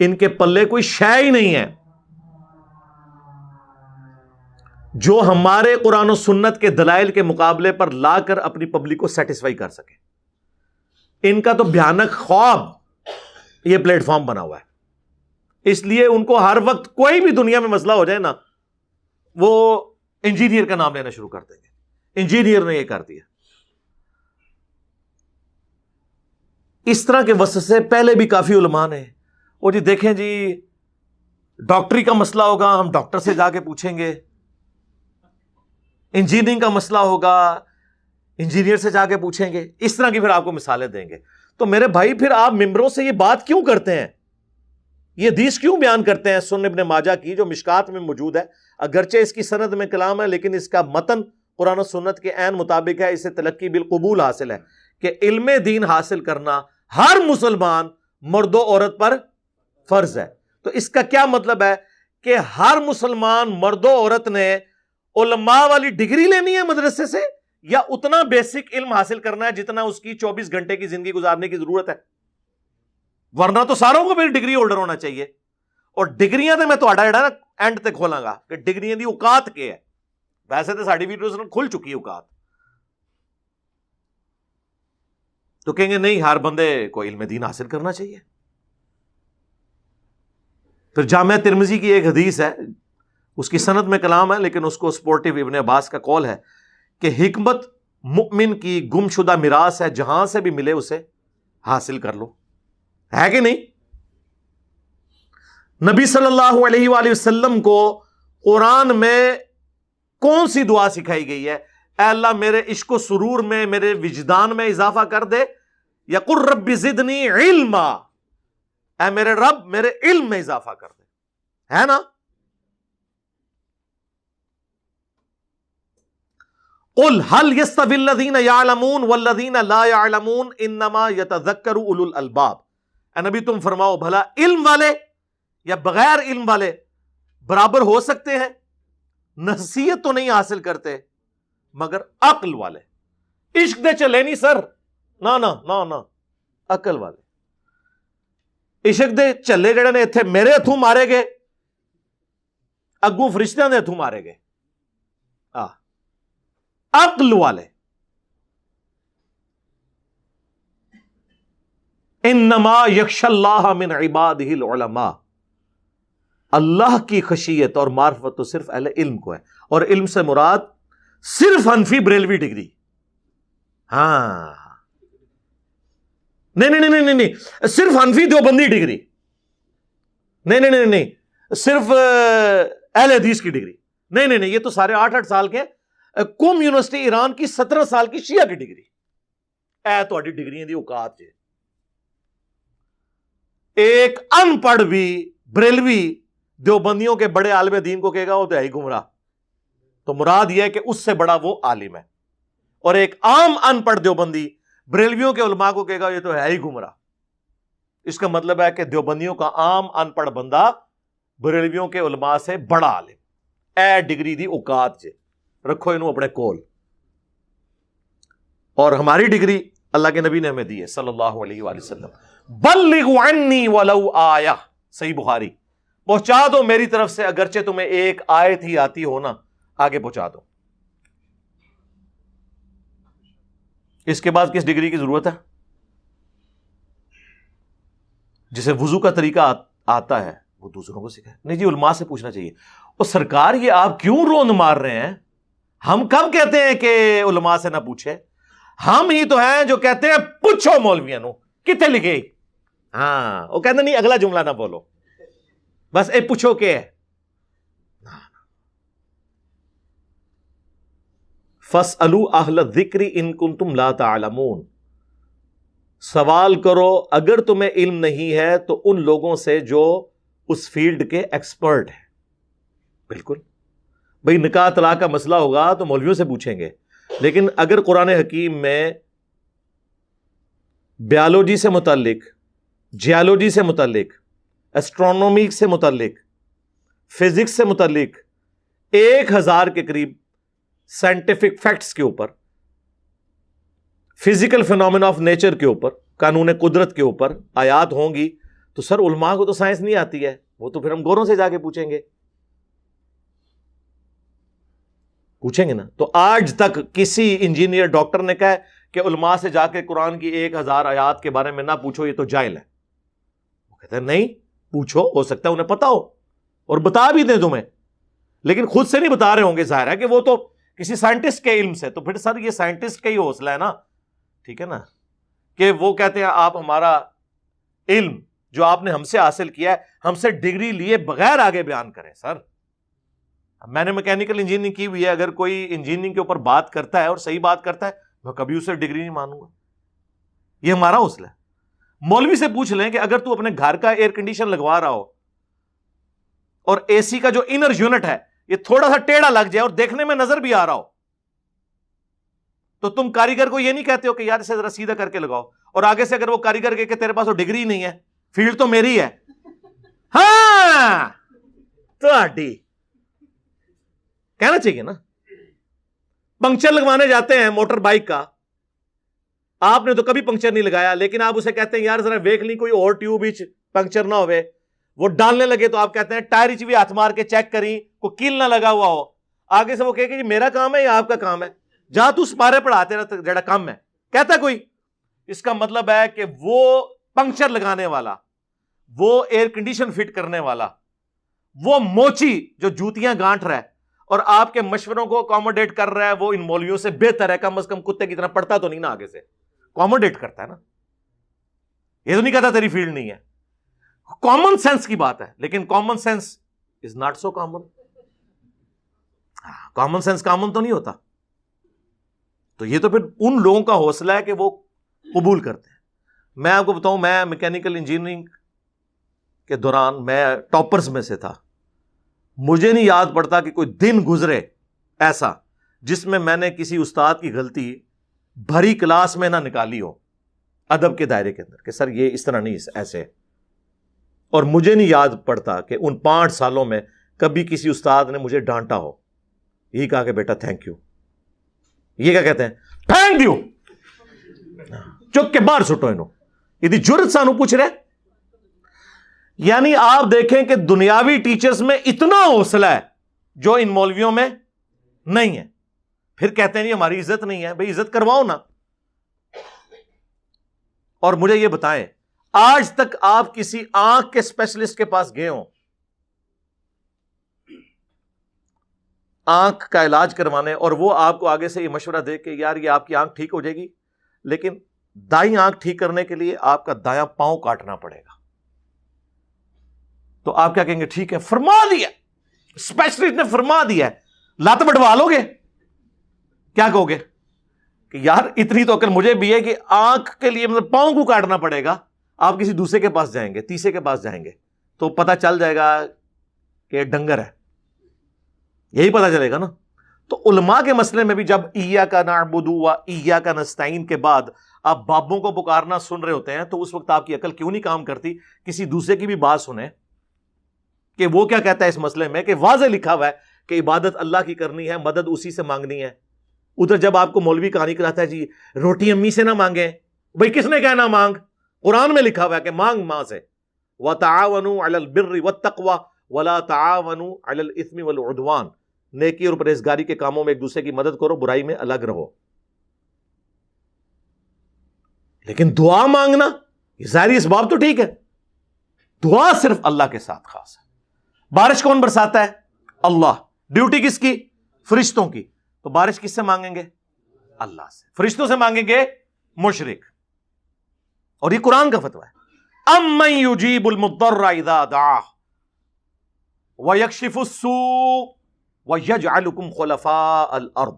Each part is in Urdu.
ان کے پلے کوئی شے ہی نہیں ہے جو ہمارے قرآن و سنت کے دلائل کے مقابلے پر لا کر اپنی پبلک کو سیٹسفائی کر سکے. ان کا تو بھیانک خواب یہ پلیٹ فارم بنا ہوا ہے. اس لیے ان کو ہر وقت کوئی بھی دنیا میں مسئلہ ہو جائے نا, وہ انجینئر کا نام لینا شروع کر دیں گے, انجینئر نے یہ کر دیا. اس طرح کے وسوسے پہلے بھی کافی علماء نے, وہ جی دیکھیں جی ڈاکٹری کا مسئلہ ہوگا ہم ڈاکٹر سے جا کے پوچھیں گے, انجینئرنگ کا مسئلہ ہوگا انجینئر سے جا کے پوچھیں گے. اس طرح کی پھر آپ کو مثالیں دیں گے. تو میرے بھائی پھر آپ ممبروں سے یہ بات کیوں کرتے ہیں, یہ حدیث کیوں بیان کرتے ہیں سنن ابن ماجہ کی جو مشکات میں موجود ہے, اگرچہ اس کی سند میں کلام ہے لیکن اس کا متن قرآن و سنت کے عین مطابق ہے. اسے تلقی بالقبول حاصل ہے کہ علم دین حاصل کرنا ہر مسلمان مرد و عورت پر فرض ہے. تو اس کا کیا مطلب ہے کہ ہر مسلمان مرد و عورت نے علماء والی ڈگری لینی ہے مدرسے سے, یا اتنا بیسک علم حاصل کرنا ہے جتنا اس کی 24 گھنٹے کی زندگی گزارنے کی ضرورت ہے؟ ورنہ تو ساروں کو میری ڈگری ہولڈر ہونا چاہیے. اور ڈگریاں تو میں تہاڈا جڑا نا اینڈ تک کھولاں گا کہ ڈگریاں دی اوقات کے ہے. ویسے تو ساڈی ویڈیوز کھل چکی ہے اوقات, تو کہیں گے نہیں ہر بندے کو علم دین حاصل کرنا چاہیے. پھر جامعہ ترمذی کی ایک حدیث ہے, اس کی سند میں کلام ہے لیکن اس کو سپورٹیو ابن عباس کا قول ہے کہ حکمت مؤمن کی گم شدہ میراث ہے, جہاں سے بھی ملے اسے حاصل کر لو. ہے کہ نہیں؟ نبی صلی اللہ علیہ وآلہ وسلم کو قرآن میں کون سی دعا سکھائی گئی ہے؟ اے اللہ میرے عشق و سرور میں, میرے وجدان میں اضافہ کر دے, یا قل رب زدنی علما, اے میرے رب میرے علم میں اضافہ کر دے, ہے نا؟ قل هل يستوي الذين يعلمون والذين لا يعلمون انما يتذكر اولو الالباب. اے نبی تم فرماؤ بھلا علم والے یا بغیر علم والے برابر ہو سکتے ہیں؟ نصیحت تو نہیں حاصل کرتے مگر عقل والے. عشق دے چلے نہیں سر, نہ نہ نہ نہ, عقل والے عشق دے چلے جڑے نے اتنے میرے ہتھوں مارے گئے, اگوں فرشتیاں دے ہتھوں مارے گئے. عقل والے. انما یخشی اللہ من عبادہ العلماء, اللہ کی خشیت اور معرفت تو صرف اہل علم کو ہے. اور علم سے مراد صرف حنفی بریلوی ڈگری. ہاں نہیں نہیں نہیں نہیں, صرف حنفی دیوبندی ڈگری نہیں نہیں نہیں نہیں, صرف اہل حدیث کی ڈگری نہیں نہیں نہیں, یہ تو سارے 8-8 سال کے. قم یونیورسٹی ایران کی 17 سال کی شیعہ کی ڈگری. اے تو ڈگریاں دی اوقات ہے. ایک ان پڑھ بھی بریلوی دیوبندیوں کے بڑے عالم دین کو کہے گا وہ تو ہے ہی گمراہ, تو مراد یہ ہے کہ اس سے بڑا وہ عالم ہے. اور ایک عام ان پڑھ دیوبندی بریلویوں کے علماء کو کہے گا یہ تو ہے ہی گمراہ. اس کا مطلب ہے کہ دیوبندیوں کا عام ان پڑھ بندہ بریلویوں کے علماء سے بڑا عالم. اے ڈگری دی اوقات جے, رکھو انہوں اپنے کول. اور ہماری ڈگری اللہ کے نبی نے ہمیں دی ہے صلی اللہ علیہ وآلہ وسلم. بلغوا عنی ولو آیہ, صحیح بخاری, پہنچا دو میری طرف سے اگرچہ تمہیں ایک آیت ہی آتی ہو نا, آگے پہنچا دو. اس کے بعد کس ڈگری کی ضرورت ہے؟ جسے وضو کا طریقہ آتا ہے وہ دوسروں کو سکھائے. نہیں جی علماء سے پوچھنا چاہیے. اور سرکار یہ آپ کیوں روند مار رہے ہیں؟ ہم کب کہتے ہیں کہ علماء سے نہ پوچھے؟ ہم ہی تو ہیں جو کہتے ہیں پوچھو مولویاں نو کتنے لکھے. ہاں وہ کہتے نہیں اگلا جملہ نہ بولو, بس اے پوچھو کہ فَاسْأَلُوا أَهْلَ الذِّكْرِ إِن كُنتُمْ لَا تَعْلَمُونَ, سوال کرو اگر تمہیں علم نہیں ہے تو ان لوگوں سے جو اس فیلڈ کے ایکسپرٹ ہیں. بالکل بھئی نکاح طلاق کا مسئلہ ہوگا تو مولویوں سے پوچھیں گے, لیکن اگر قرآن حکیم میں بیالوجی سے متعلق, جیالوجی سے متعلق, ایسٹرونومی سے متعلق, فزکس سے متعلق 1000 کے قریب سائنٹیفک فیکٹس کے اوپر, فزیکل فینومینا آف نیچر کے اوپر, قانون قدرت کے اوپر آیات ہوں گی, تو سر علماء کو تو سائنس نہیں آتی ہے، وہ تو پھر ہم گوروں سے جا کے پوچھیں گے نا. تو آج تک کسی انجینئر ڈاکٹر نے کہا کہ علماء سے جا کے قرآن کی 1000 آیات کے بارے میں نہ پوچھو، یہ تو جاہل ہے. وہ کہتے ہیں نہیں پوچھو، ہو سکتا ہے انہیں پتا ہو اور بتا بھی دیں تمہیں، لیکن خود سے نہیں بتا رہے ہوں گے. ظاہر ہے کہ وہ تو کسی سائنٹسٹ کے علم سے. تو پھر سر یہ سائنٹسٹ کا ہی حوصلہ ہے نا، ٹھیک ہے نا، کہ وہ کہتے ہیں آپ ہمارا علم جو آپ نے ہم سے حاصل کیا ہے ہم سے ڈگری لیے بغیر آگے بیان کریں. سر میں نے میکینیکل انجینئرنگ کی ہوئی ہے، اگر کوئی انجینئرنگ کے اوپر بات کرتا ہے اور صحیح بات کرتا ہے میں کبھی اسے ڈگری نہیں مانوں گا. یہ ہمارا حوصلہ ہے. مولوی سے پوچھ لیں کہ اگر تو اپنے گھر کا ایئر کنڈیشن لگوا رہا ہو اور اے سی کا جو انر یونٹ ہے یہ تھوڑا سا ٹیڑھا لگ جائے اور دیکھنے میں نظر بھی آ رہا ہو، تو تم کاریگر کو یہ نہیں کہتے ہو کہ یار اسے ذرا سیدھا کر کے لگاؤ، اور آگے سے اگر وہ کاریگر کہ تیرے پاس وہ ڈگری نہیں ہے، فیلڈ تو میری ہے. ہاں تو کہنا چاہیے نا. پنکچر لگوانے جاتے ہیں موٹر بائک کا، آپ نے تو کبھی پنکچر نہیں لگایا، لیکن آپ اسے کہتے ہیں یار ذرا دیکھ لی کوئی اور ٹیوب پنکچر نہ ہوئے. وہ ڈالنے لگے تو آپ کہتے ہیں ٹائر بھی ہاتھ مار کے چیک کریں کوئی کیل نہ لگا ہوا ہو. آگے سے وہ کہے کہ جی میرا کام ہے یا آپ کا کام ہے، جا تو سپارے پڑھاتے رہتا جڑا کام ہے کہتا کوئی. اس کا مطلب ہے کہ وہ پنکچر لگانے والا، وہ ایئر کنڈیشن فٹ کرنے والا، وہ موچی جو جوتیاں گانٹ رہا ہے اور آپ کے مشوروں کو اکوموڈیٹ کر رہا ہے، وہ ان مولویوں سے بہتر ہے. کم از کم کتے کی طرح پڑھتا تو نہیں نا، آگے سے اکوموڈیٹ کرتا ہے نا. یہ تو نہیں کہتا تیری فیلڈ نہیں ہے. کامن سینس کی بات ہے، لیکن common sense is not so common. Common sense common تو نہیں ہوتا. تو یہ تو پھر ان لوگوں کا حوصلہ ہے کہ وہ قبول کرتے ہیں. میں آپ کو بتاؤں، میں میکینیکل انجینئرنگ کے دوران میں ٹاپرز میں سے تھا. مجھے نہیں یاد پڑتا کہ کوئی دن گزرے ایسا جس میں نے کسی استاد کی غلطی بھری کلاس میں نہ نکالی ہو ادب کے دائرے کے اندر کہ سر یہ اس طرح نہیں ایسے. اور مجھے نہیں یاد پڑتا کہ ان 5 سالوں میں کبھی کسی استاد نے مجھے ڈانٹا ہو، یہی کہا کہ بیٹا تھینک یو. یہ کیا کہتے ہیں؟ Thank you. چک کے باہر سٹو انہوں. یہ جرت سانو پوچھ رہے. یعنی آپ دیکھیں کہ دنیاوی ٹیچرز میں اتنا حوصلہ ہے جو ان مولویوں میں نہیں ہے. پھر کہتے ہیں نہیں ہماری عزت نہیں ہے. بھئی عزت کرواؤ نا. اور مجھے یہ بتائیں آج تک آپ کسی آنکھ کے اسپیشلسٹ کے پاس گئے ہوں آنکھ کا علاج کروانے، اور وہ آپ کو آگے سے یہ مشورہ دے کہ یار یہ آپ کی آنکھ ٹھیک ہو جائے گی، لیکن دائیں آنکھ ٹھیک کرنے کے لیے آپ کا دایاں پاؤں کاٹنا پڑے گا، تو آپ کیا کہیں گے؟ ٹھیک ہے، فرما دیا اسپیشلسٹ نے، فرما دیا ہے، لات بٹوا لو گے؟ کیا کہو گے کہ یار اتنی تو عقل مجھے بھی ہے کہ آنکھ کے لیے مطلب پاؤں کو کاٹنا پڑے گا. آپ کسی دوسرے کے پاس جائیں گے، تیسرے کے پاس جائیں گے تو پتہ چل جائے گا کہ ڈنگر ہے، یہی پتہ چلے گا نا. تو علماء کے مسئلے میں بھی جب ایاک نعبد و ایاک نستعین کے بعد آپ بابوں کو پکارنا سن رہے ہوتے ہیں تو اس وقت آپ کی عقل کیوں نہیں کام کرتی؟ کسی دوسرے کی بھی بات سنیں کہ وہ کیا کہتا ہے اس مسئلے میں، کہ واضح لکھا ہوا ہے کہ عبادت اللہ کی کرنی ہے، مدد اسی سے مانگنی ہے. ادھر جب آپ کو مولوی کہانی کراتا ہے جی روٹی امی سے نہ مانگیں، بھئی کس نے کہنا مانگ؟ قرآن میں لکھا ہوا ہے کہ مانگ ماں سے. وَتَعَاوَنُوا عَلَى الْبِرِّ وَالتَّقْوَى وَلَا تَعَاوَنُوا عَلَى الْإِثْمِ وَالْعُدْوَانِ. نیکی اور پرہیزگاری کے کاموں میں ایک دوسرے کی مدد کرو، برائی میں الگ رہو. لیکن دعا مانگنا یہ ظاہری اسباب تو ٹھیک ہے، دعا صرف اللہ کے ساتھ خاص ہے. بارش کون برساتا ہے؟ اللہ. ڈیوٹی کس کی؟ فرشتوں کی. تو بارش کس سے مانگیں گے؟ اللہ سے. فرشتوں سے مانگیں گے مشرک. اور یہ قرآن کا فتویٰ ہے. امن یجیب المضطر اذا دعاہ ویکشف السوء ویجعلکم خلفاء الارض.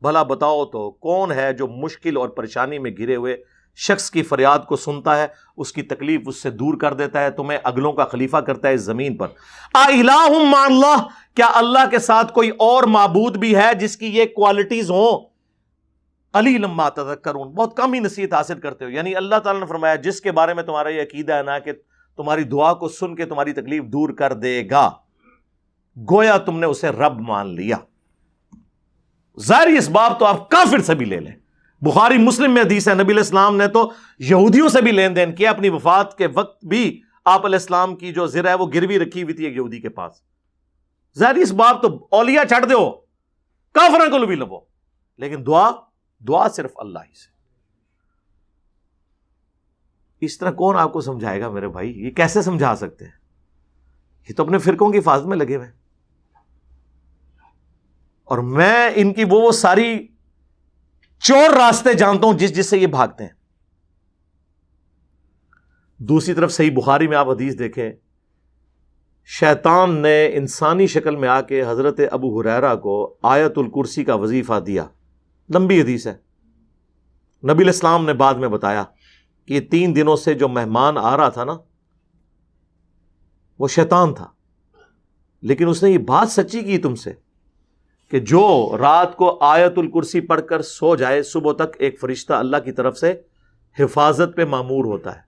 بھلا بتاؤ تو کون ہے جو مشکل اور پریشانی میں گھرے ہوئے شخص کی فریاد کو سنتا ہے، اس کی تکلیف اس سے دور کر دیتا ہے، تمہیں اگلوں کا خلیفہ کرتا ہے اس زمین پر. اِلٰہٌ مع اللہ، کیا اللہ کے ساتھ کوئی اور معبود بھی ہے جس کی یہ کوالٹیز ہوں؟ قلیلا ما تذکرون، بہت کم ہی نصیحت حاصل کرتے ہو. یعنی اللہ تعالیٰ نے فرمایا جس کے بارے میں تمہارا یہ عقیدہ ہے نا کہ تمہاری دعا کو سن کے تمہاری تکلیف دور کر دے گا، گویا تم نے اسے رب مان لیا. ظاہری اسباب تو آپ کافر سے بھی لے لیں. بخاری مسلم میں حدیث ہے، نبی علیہ السلام نے تو یہودیوں سے بھی لین دین کیا، اپنی وفات کے وقت بھی آپ علیہ السلام کی جو زرہ ہے وہ گروی رکھی ہوئی تھی ایک یہودی کے پاس. ظاہر اس باب تو اولیاء چھڑ دو, کافروں کو بھی لبو, لیکن دعا صرف اللہ ہی سے. اس طرح کون آپ کو سمجھائے گا میرے بھائی؟ یہ کیسے سمجھا سکتے ہیں؟ یہ تو اپنے فرقوں کی حفاظت میں لگے ہوئے ہیں. اور میں ان کی وہ ساری چور راستے جانتا ہوں جس سے یہ بھاگتے ہیں. دوسری طرف صحیح بخاری میں آپ حدیث دیکھیں, شیطان نے انسانی شکل میں آ کے حضرت ابو ہریرہ کو آیت الکرسی کا وظیفہ دیا. لمبی حدیث ہے. نبی علیہ السلام نے بعد میں بتایا کہ یہ 3 دنوں سے جو مہمان آ رہا تھا نا, وہ شیطان تھا, لیکن اس نے یہ بات سچی کی تم سے کہ جو رات کو آیت الکرسی پڑھ کر سو جائے, صبح تک ایک فرشتہ اللہ کی طرف سے حفاظت پہ مامور ہوتا ہے.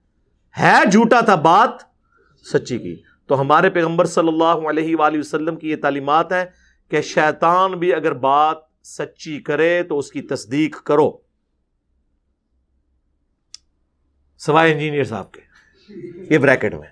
جھوٹا تھا, بات سچی کی. تو ہمارے پیغمبر صلی اللہ علیہ وآلہ وسلم کی یہ تعلیمات ہیں کہ شیطان بھی اگر بات سچی کرے تو اس کی تصدیق کرو, سوائے انجینئر صاحب کے, یہ بریکٹ میں.